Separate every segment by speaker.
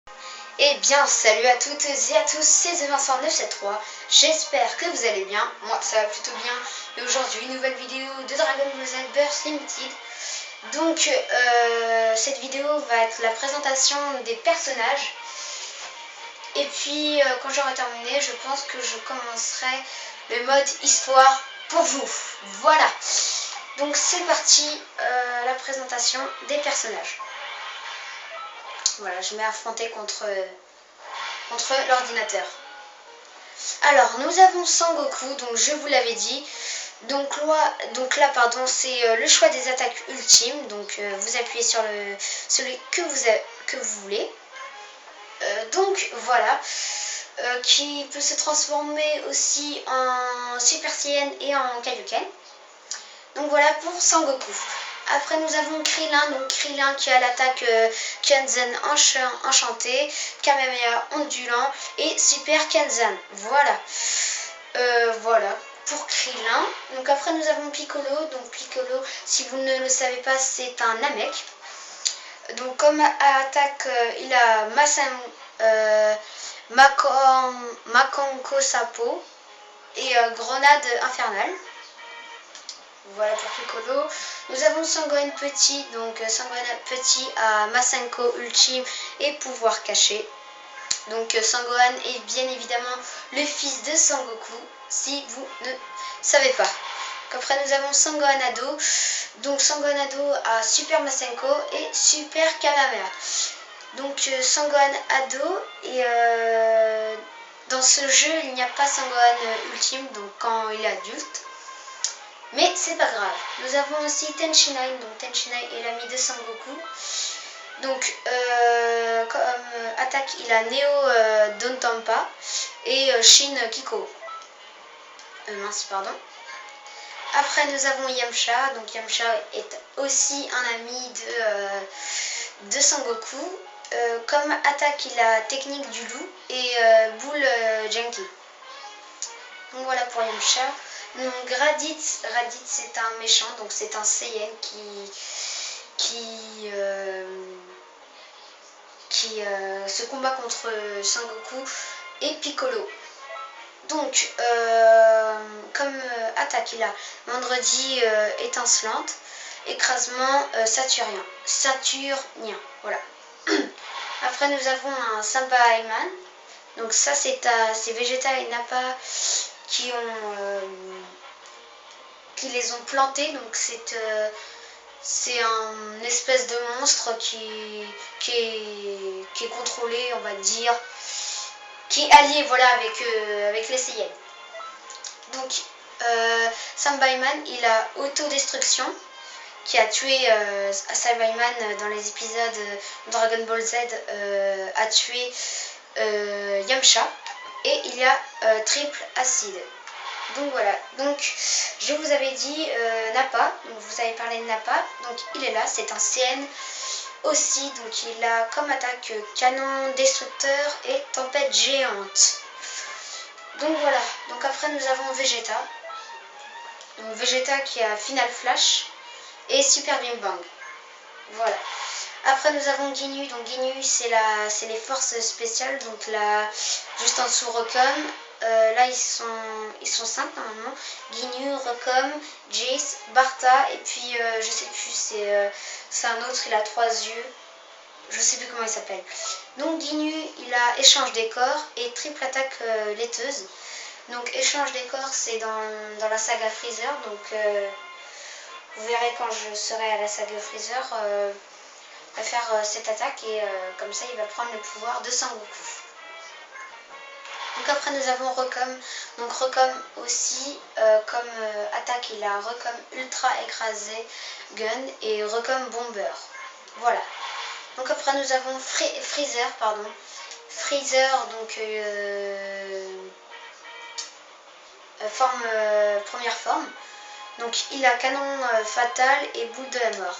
Speaker 1: Eh bien, salut à toutes et à tous, c'est The Vincent 973. J'espère que vous allez bien. Moi, ça va plutôt bien. Et aujourd'hui, nouvelle vidéo de Dragon Ball Z Burst Limited. Donc, cette vidéo va être la présentation des personnages. Et puis, quand j'aurai terminé, je pense que je commencerai le mode histoire pour vous. Voilà. Donc, c'est parti, la présentation des personnages. Voilà, je m'ai affronté contre l'ordinateur. Alors, nous avons Sangoku, donc je vous l'avais dit. Donc là, pardon, c'est le choix des attaques ultimes. Donc, vous appuyez sur celui que vous voulez. Donc, voilà. Qui peut se transformer aussi en Super Saiyan et en Kaioken. Donc, voilà pour Sangoku. Après, nous avons Krillin, donc Krillin qui a l'attaque Kanzen enchanté, Kamehameha ondulant et Super Kanzen. Voilà. Voilà pour Krillin. Donc après, nous avons Piccolo. Donc Piccolo, si vous ne le savez pas, c'est un Namek. Donc comme attaque, il a Makanko Sapo et Grenade infernale. Voilà pour Piccolo. Nous avons Sangohan Petit. Donc Sangohan Petit a Masenko Ultime et pouvoir caché. Donc Sangohan est bien évidemment le fils de Sangoku, si vous ne savez pas. Donc, après nous avons Sangohan Ado. Donc Sangohan Ado a Super Masenko et Super Kamehameha. Donc Sangohan Ado et dans ce jeu il n'y a pas Sangohan Ultime, donc quand il est adulte. Mais c'est pas grave. Nous avons aussi Tenshinhan. Donc Tenshinhan est l'ami de Sangoku. Donc comme attaque, il a Neo Dontampa et Shin Kiko. Mince, pardon. Après nous avons Yamcha. Donc Yamcha est aussi un ami de Sangoku. Comme attaque, il a technique du loup et boule Genki. Donc voilà pour Yamcha. Donc Raditz c'est un méchant, donc c'est un Saiyan qui se combat contre Sangoku et Piccolo. Donc comme attaque, il a vendredi étincelante, écrasement saturnien. Voilà. Après nous avons un Samba-Ayman. Donc ça c'est Vegeta et Nappa qui les ont plantés. Donc c'est un espèce de monstre qui est contrôlé, on va dire, qui est allié, voilà, avec les Saiyans. Donc Samba-Ayman, il a autodestruction, qui a tué Samba-Ayman dans les épisodes Dragon Ball Z, a tué Yamcha, et il y a triple acide. Donc voilà, donc je vous avais dit Nappa, donc vous avez parlé de Nappa, donc il est là, c'est un CN aussi, donc il a comme attaque canon destructeur et tempête géante. Donc voilà, donc après nous avons Vegeta, donc Vegeta qui a Final Flash et Super Big Bang. Voilà. Après nous avons Ginyu, donc Ginyu c'est les forces spéciales, donc là juste en dessous Recom. Là ils sont 5 normalement. Ginyu, Recom, Jace, Barta et puis je sais plus, c'est un autre, il a 3 yeux. Je sais plus comment il s'appelle. Donc Ginyu il a échange des corps et triple attaque laiteuse. Donc échange des corps c'est dans la saga Freezer. Donc vous verrez quand je serai à la saga Freezer à faire cette attaque et comme ça il va prendre le pouvoir de Sangoku. Donc après nous avons Recom. Donc Recom aussi comme attaque il a Recom ultra écrasé gun et Recom bomber. Voilà. Donc après nous avons Freezer, pardon. Freezer donc première forme. Donc il a canon fatal et boule de la mort.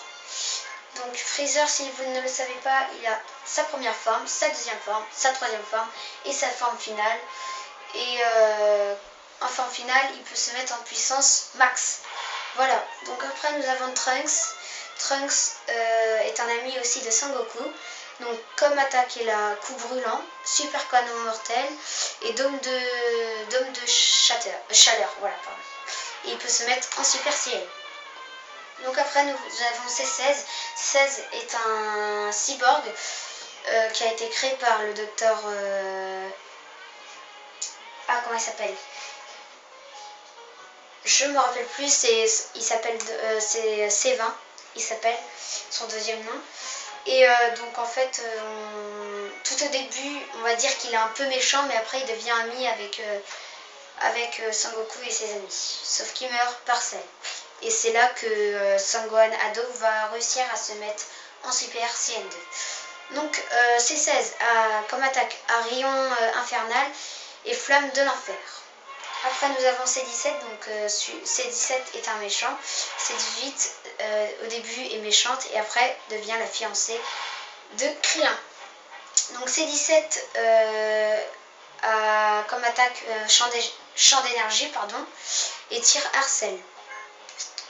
Speaker 1: Donc Freezer, si vous ne le savez pas, il a sa première forme, sa deuxième forme, sa troisième forme et sa forme finale. Et en forme finale, il peut se mettre en puissance max. Voilà, donc après nous avons Trunks. Trunks est un ami aussi de Sangoku. Donc comme attaque, il a coup brûlant, super canon mortel et dôme de chaleur. Voilà, pardon. Et il peut se mettre en super ciel. Donc après nous avons C16. C16 est un cyborg qui a été créé par le docteur... Ah, comment il s'appelle? Je me rappelle plus, il s'appelle c'est C20, il s'appelle son deuxième nom. Et donc en fait, tout au début, on va dire qu'il est un peu méchant, mais après il devient ami avec Sangoku et ses amis. Sauf qu'il meurt par Cell. Et c'est là que Sangohan Ado va réussir à se mettre en Super Saiyan 2. Donc C16 a comme attaque à rayon infernal et flamme de l'enfer. Après nous avons C17, donc C17 est un méchant, C18 au début est méchante et après devient la fiancée de Krillin. Donc C17 a comme attaque champ d'énergie et tire harcèle.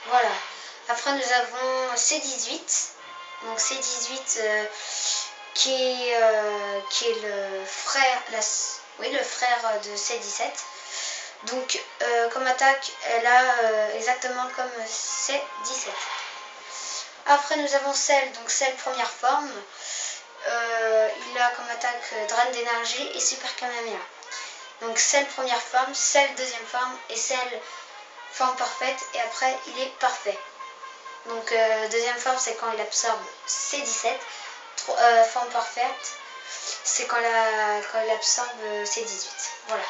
Speaker 1: Voilà. Après nous avons C18, donc C18 qui est le frère, le frère de C17. Donc comme attaque, elle a exactement comme C17. Après nous avons Cell, donc Cell première forme. Il a comme attaque drain d'énergie et super Kamehameha. Donc Cell première forme, Cell deuxième forme et Cell forme parfaite et après il est parfait. Donc deuxième forme c'est quand il absorbe C17. Forme parfaite c'est quand il absorbe C18. Voilà.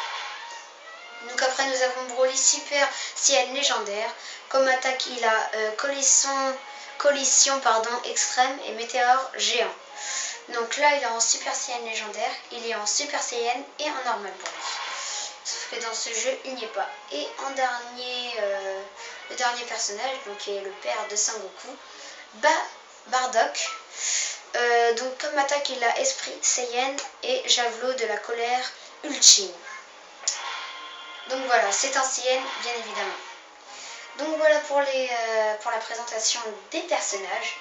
Speaker 1: Donc après nous avons Broly Super Saiyan légendaire. Comme attaque il a collision extrême et météore géant. Donc là il est en Super Saiyan légendaire, il est en Super Saiyan et en normal pour lui. Sauf que dans ce jeu il n'y est pas. Et en dernier, le dernier personnage, donc qui est le père de Sangoku, Bardock. Donc comme attaque il a Esprit Saiyan et Javelot de la colère ultime. Donc voilà, c'est un Saiyan bien évidemment. Donc voilà pour la présentation des personnages.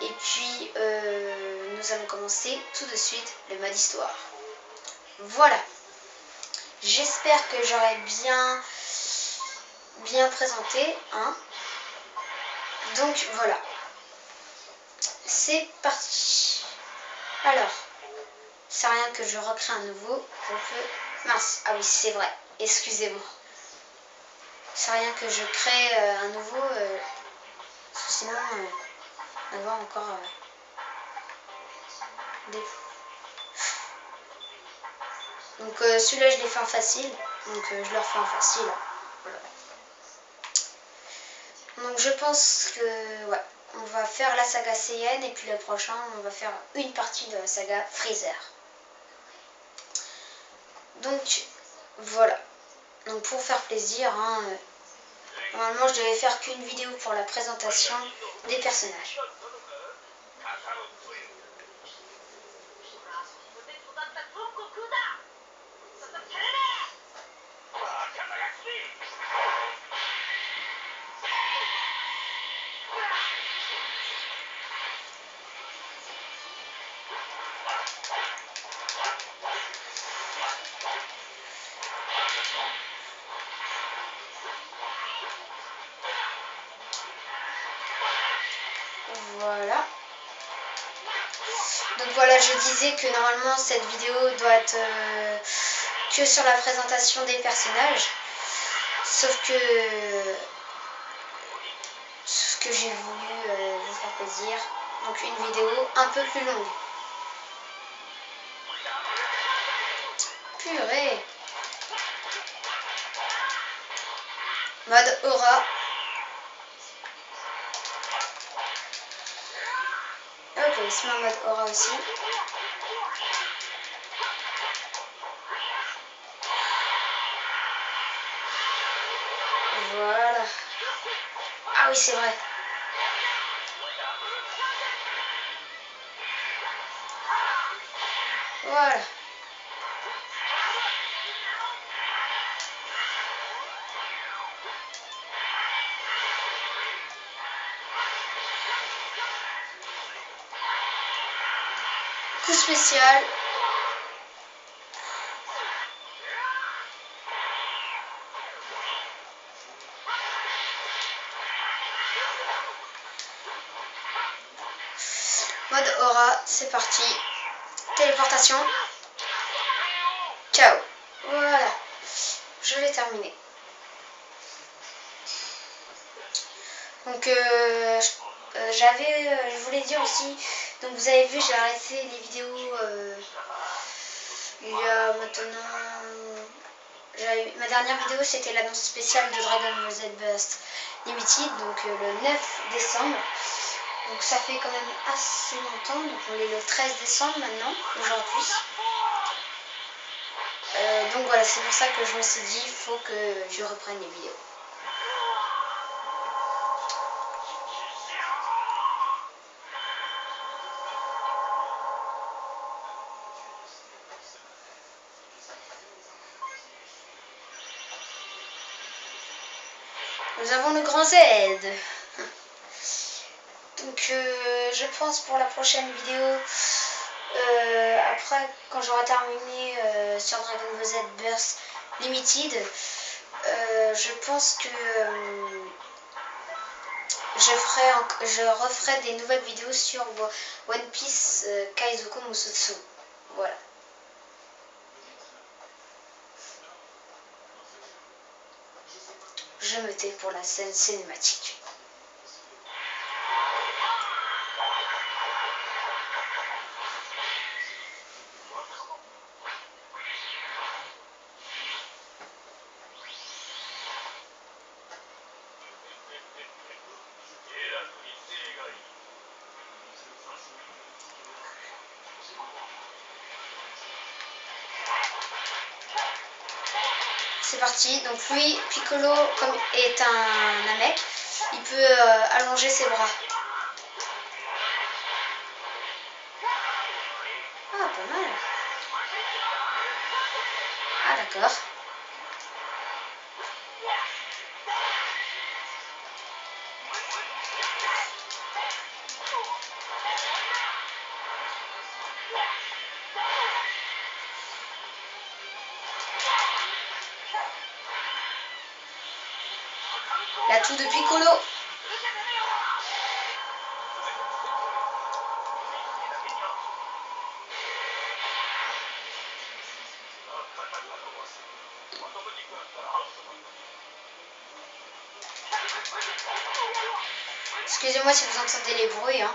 Speaker 1: Et puis nous allons commencer tout de suite le mode histoire. Voilà. J'espère que j'aurai bien présenté. Hein. Donc voilà. C'est parti. Alors, c'est rien que je recrée un nouveau. Je peux... Mince, ah oui c'est vrai. Excusez-moi. C'est rien que je crée un nouveau. Parce que sinon, on va avoir encore des... Donc celui-là je l'ai fait en facile. Donc je le refais en facile. Voilà. Donc je pense que ouais, on va faire la saga Saiyan et puis le prochain on va faire une partie de la saga Freezer. Donc voilà. Donc pour faire plaisir, hein, normalement je devais faire qu'une vidéo pour la présentation des personnages. Voilà. Donc voilà, je disais que normalement cette vidéo doit être que sur la présentation des personnages. Sauf que j'ai voulu vous faire plaisir. Donc une vidéo un peu plus longue. Purée. Mode aura. Ok, il se met en mode aura aussi. Voilà. Ah oui, c'est vrai. Voilà. spécial. Mode aura, c'est parti. Téléportation. Ciao. Voilà. Je l'ai terminé. Donc je voulais dire aussi, donc vous avez vu, j'ai arrêté les vidéos il y a maintenant, ma dernière vidéo c'était l'annonce spéciale de Dragon Ball Z Burst Limited, donc le 9 décembre. Donc ça fait quand même assez longtemps, donc on est le 13 décembre maintenant, aujourd'hui. Donc voilà, c'est pour ça que je me suis dit, il faut que je reprenne les vidéos. Nous avons le grand Z. Donc je pense pour la prochaine vidéo, après quand j'aurai terminé sur Dragon Ball Z Burst Limited, je pense que je referai des nouvelles vidéos sur One Piece Kaizoku Musutsu. Voilà. Je me tais pour la scène cinématique. C'est parti, donc lui, Piccolo, comme est un mec, il peut allonger ses bras. Ah, pas mal. Ah, d'accord. L'atout de Piccolo. Excusez-moi si vous entendez les bruits, hein.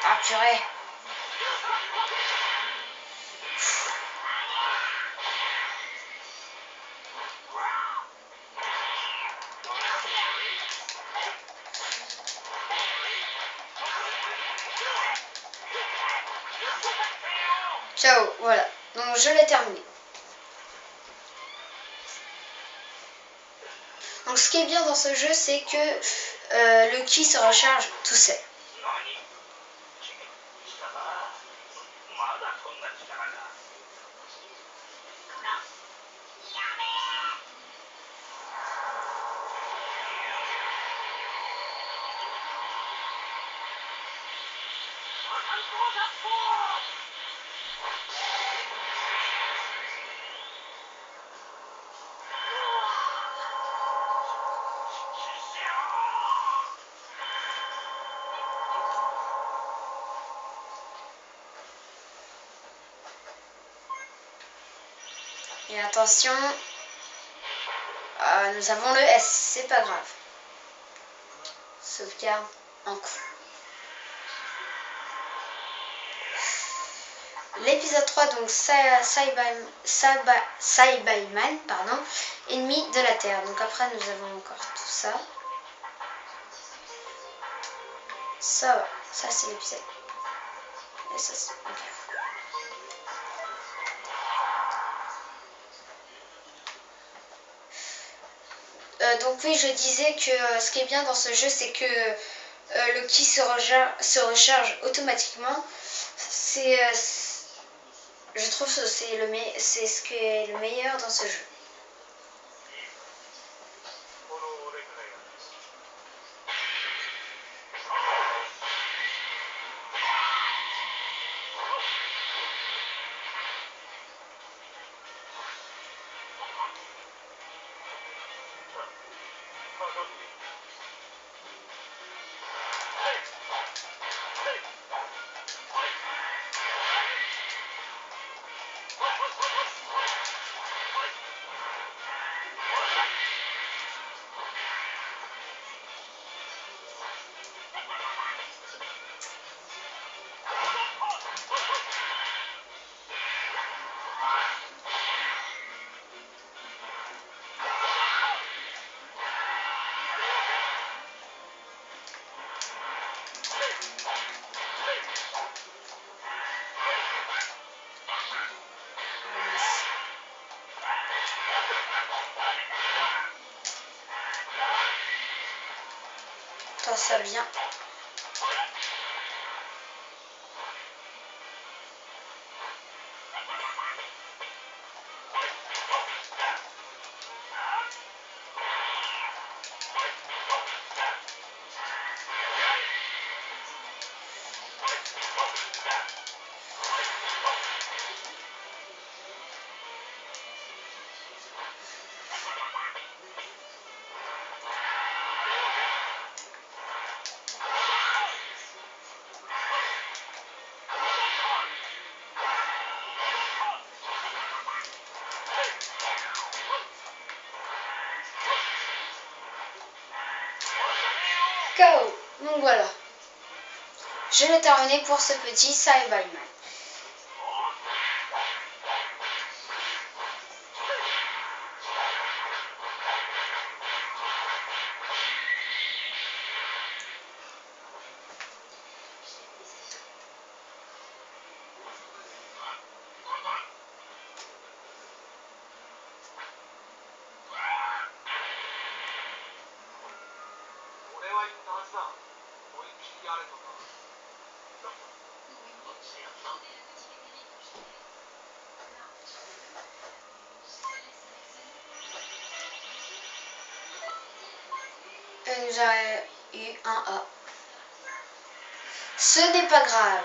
Speaker 1: Ah, purée. Ciao, voilà. Donc je l'ai terminé. Donc ce qui est bien dans ce jeu, c'est que le ki se recharge tout seul. Et attention, nous avons le S, c'est pas grave. Sauvegarde en cours. L'épisode 3, donc Saibaman, pardon, ennemi de la Terre. Donc après nous avons encore tout ça. Ça va, ça c'est l'épisode. Et ça c'est... Okay. Donc oui, je disais que ce qui est bien dans ce jeu, c'est que le ki se recharge automatiquement. Je trouve que c'est ce qui est le meilleur dans ce jeu. Attends, ça vient. KO. Donc voilà. Je l'ai terminé pour ce petit Cyberman. Elle nous a eu un A. Ce n'est pas grave.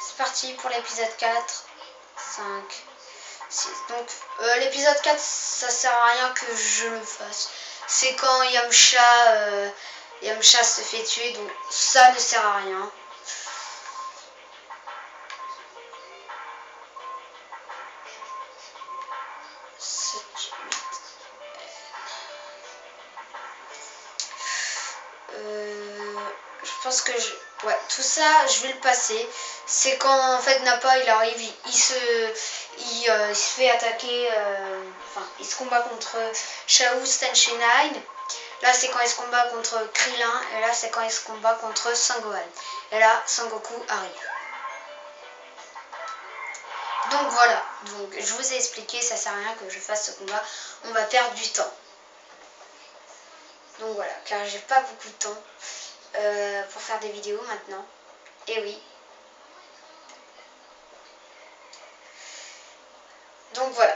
Speaker 1: C'est parti pour l'épisode 4, 5, 6. Donc l'épisode 4, ça sert à rien que je le fasse. C'est quand Yamcha se fait tuer, donc ça ne sert à rien. Je pense que tout ça je vais le passer. C'est quand en fait Nappa il arrive, il se fait attaquer, il se combat contre Shao Stenshine. Là c'est quand il se combat contre Krillin, et là c'est quand il se combat contre Sangohan. Et là Sangoku arrive. Donc voilà, donc je vous ai expliqué, ça sert à rien que je fasse ce combat, on va perdre du temps. Donc voilà, car j'ai pas beaucoup de temps pour faire des vidéos maintenant. Et oui. Donc voilà.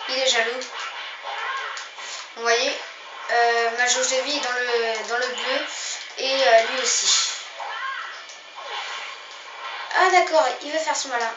Speaker 1: Il est jaloux. Vous voyez, ma jauge de vie est dans le bleu, et lui aussi. Ah d'accord, il veut faire son malin.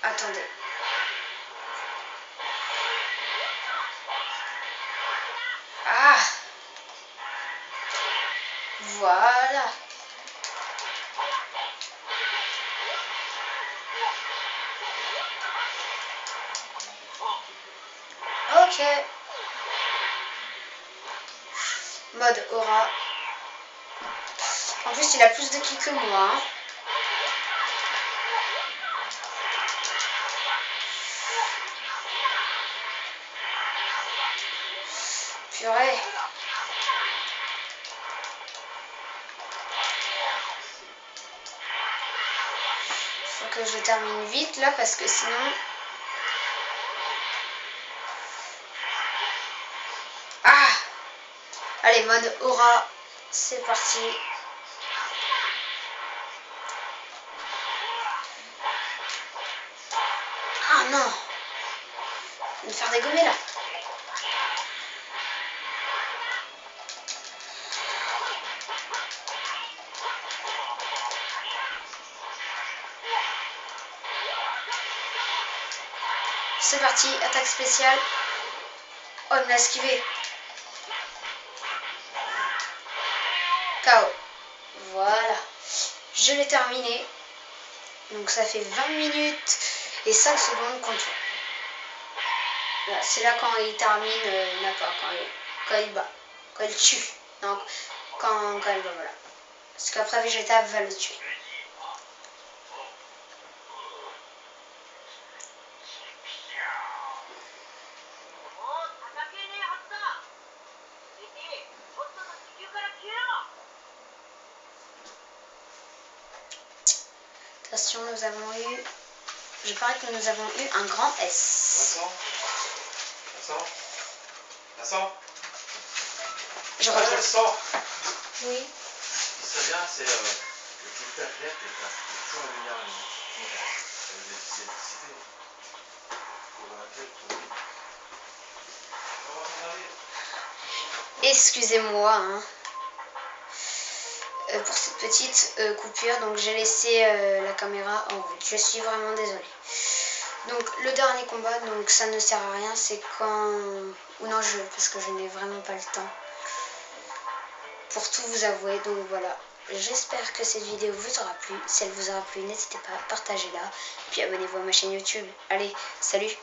Speaker 1: Attendez. Ah! Voilà. Ok. Mode aura. En plus, il a plus de ki que moi. Hein. Purée. Faut que je termine vite là parce que sinon... Ah! Allez, mode aura. C'est parti. Ah non! Il va me faire dégommer là. C'est parti, attaque spéciale. Oh, il m'a esquivé. KO. Voilà. Je l'ai terminé. Donc ça fait 20 minutes et 5 secondes qu'on tue. Voilà, c'est là quand il termine, non pas, quand il bat. Quand il tue. Non, quand il bat, voilà. Parce qu'après Vegeta va le tuer. Attention, nous avons eu... Je parie que nous avons eu un grand S.
Speaker 2: Vincent
Speaker 1: Je reviens.
Speaker 2: Vincent.
Speaker 1: Oui.
Speaker 2: Ce qui serait bien, c'est que tu fais clair que tu as toujours une lumière d'électricité. Pour laquelle
Speaker 1: Excusez-moi hein, pour cette petite coupure. Donc j'ai laissé la caméra en route. Je suis vraiment désolée. Donc le dernier combat, donc ça ne sert à rien, c'est quand... Ou non, parce que je n'ai vraiment pas le temps pour tout vous avouer. Donc voilà, j'espère que cette vidéo vous aura plu. Si elle vous aura plu, n'hésitez pas à partager là. Puis abonnez-vous à ma chaîne YouTube. Allez, salut!